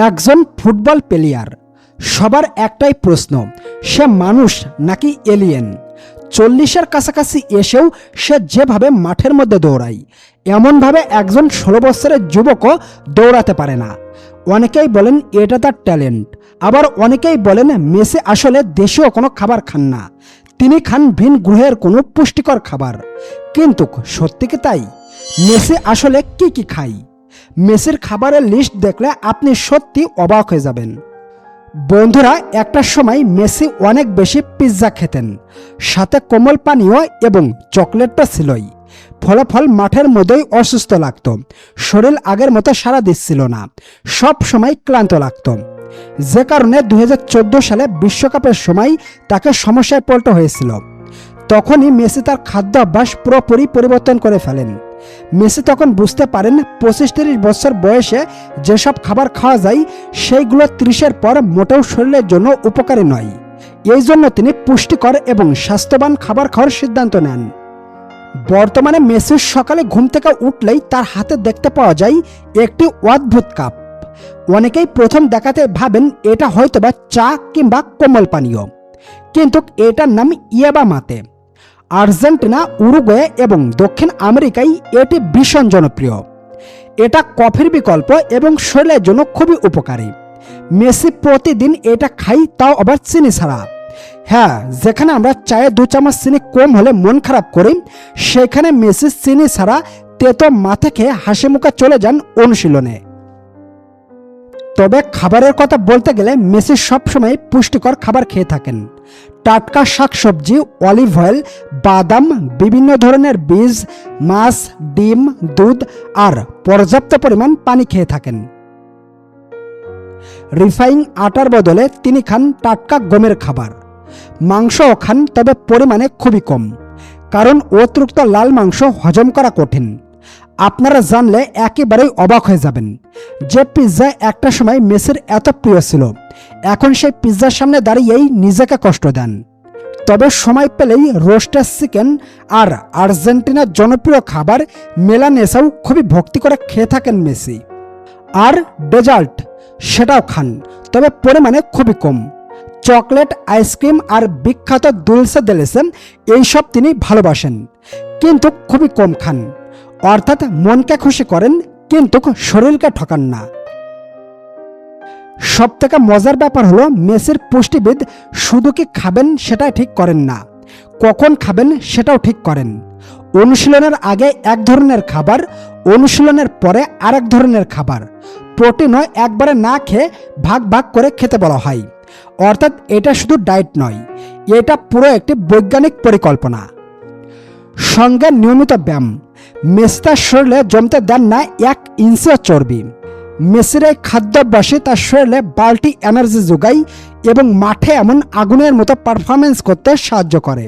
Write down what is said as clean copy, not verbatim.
একজন football player, সবার একটাই প্রশ্ন, সে মানুষ নাকি এলিয়েন? 40-এর কাছাকাছি এসেও সে যেভাবে মাঠের মধ্যে দৌড়ায়, এমনভাবে একজন 16 বছরের যুবকও দৌড়াতে পারে না। অনেকেই বলেন এটা তার ট্যালেন্ট, আবার অনেকেই বলেন মেসি আসলে দেশীয় কোনো খাবার খান না, তিনি খান ভিন গ্রহের কোনো পুষ্টিকর খাবার। কিন্তু সত্যি কি তাই? মেসি আসলে কি কি খায়? মেসির খাবারের লিস্ট দেখলে আপনি সত্যি অবাক হয়ে যাবেন। বন্ধুরা, একটা সময় মেসি অনেক বেশি পিৎজা খেতেন, সাথে কোমল পানীয় এবং চকলেট তো ছিলই। ফলাফল মাঠের মধ্যেই অসুস্থ লাগতো, শরীর আগের মতো সাড়া দিচ্ছিল না, সব সময় ক্লান্ত লাগতো। যে কারণে 2014 সালে বিশ্বকাপের সময় তাকে সমস্যায় পড়তে হয়েছিল। তখনই মেসি তার খাদ্য অভ্যাস পুরোপুরি পরিবর্তন করে ফেলেন। মেসি তখন বুঝতে পারেন 25-30 বছর বয়সে যেসব খাবার খাওয়া যায় সেইগুলো 30-এর পর মোটেও শরীরের জন্য উপকারী নয়। এই জন্য তিনি পুষ্টিকর এবং স্বাস্থ্যবান খাবার খাওয়ার সিদ্ধান্ত নেন। বর্তমানে মেসির সকালে ঘুম থেকে উঠলেই তার হাতে দেখতে পাওয়া যায় একটি অদ্ভুত কাপ। অনেকেই প্রথম দেখাতে ভাবেন এটা হয়তোবা চা কিংবা কোমল পানীয়, কিন্তু এটার নাম ইয়াবা মাতে। আর্জেন্টিনা, উরুগুয়ে এবং দক্ষিণ আমেরিকায় এটি ভীষণ জনপ্রিয়। এটা কফির বিকল্প এবং শরীরের জন্য খুবই উপকারী। মেসি প্রতিদিন এটা খাই, তাও আবার চিনি ছাড়া। হ্যাঁ, যেখানে আমরা চায়ে 2 চামচ চিনি কম হলে মন খারাপ করি, সেখানে মেসি চিনি ছাড়া তেতো মাথা খেয়ে হাসি মুখে চলে যান অনুশীলনে। তবে খাবারের কথা বলতে গেলে মেসি সবসময় পুষ্টিকর খাবার খেয়ে থাকেন। টাটকা শাকসবজি, অলিভ অয়েল, বাদাম, বিভিন্ন ধরনের বীজ, মাছ, ডিম, দুধ আর পর্যাপ্ত পরিমাণ পানি খেয়ে থাকেন। রিফাইন আটার বদলে তিনি খান টাটকা গমের খাবার। মাংসও খান, তবে পরিমাণে খুবই কম, কারণ অতিরিক্ত লাল মাংস হজম করা কঠিন। আপনারা জানলে একেবারেই অবাক হয়ে যাবেন, যে পিৎজা একটা সময় মেসির এত প্রিয় ছিল, এখন সেই পিৎজার সামনে দাঁড়িয়েই নিজেকে কষ্ট দেন। তবে সময় পেলেই রোস্টেড চিকেন আর আর্জেন্টিনার জনপ্রিয় খাবার মেলানেসাও খুবই ভক্তি করে খেয়ে থাকেন মেসি। আর ডেজার্ট, সেটাও খান, তবে পরিমাণে খুবই কম। চকলেট, আইসক্রিম আর বিখ্যাত দুলসে দেলেসে এইসব তিনি ভালোবাসেন, কিন্তু খুবই কম খান। অর্থাৎ মনকে খুশি করেন, কিন্তু শরীরকে ঠকান না। সব থেকে মজার ব্যাপার হলো মেসির পুষ্টিবিদ শুধু কি খাবেন সেটাই ঠিক করেন না, কখন খাবেন সেটাও ঠিক করেন। অনুশীলনের আগে এক ধরনের খাবার, অনুশীলনের পরে আরেক ধরনের খাবার। প্রোটিনও একবারে না খেয়ে ভাগ ভাগ করে খেতে বলা হয়। অর্থাৎ এটা শুধু ডায়েট নয়, এটা পুরো একটি বৈজ্ঞানিক পরিকল্পনা। সঙ্গে নিয়মিত ব্যায়াম। মেসি তার শরীরে জমতে দেন না 1 ইঞ্চিও চর্বি। মেসির এই খাদ্যাভ্যাসে তার শরীরে বাড়তি এনার্জি যোগায় এবং মাঠে এমন আগুনের মতো পারফরমেন্স করতে সাহায্য করে।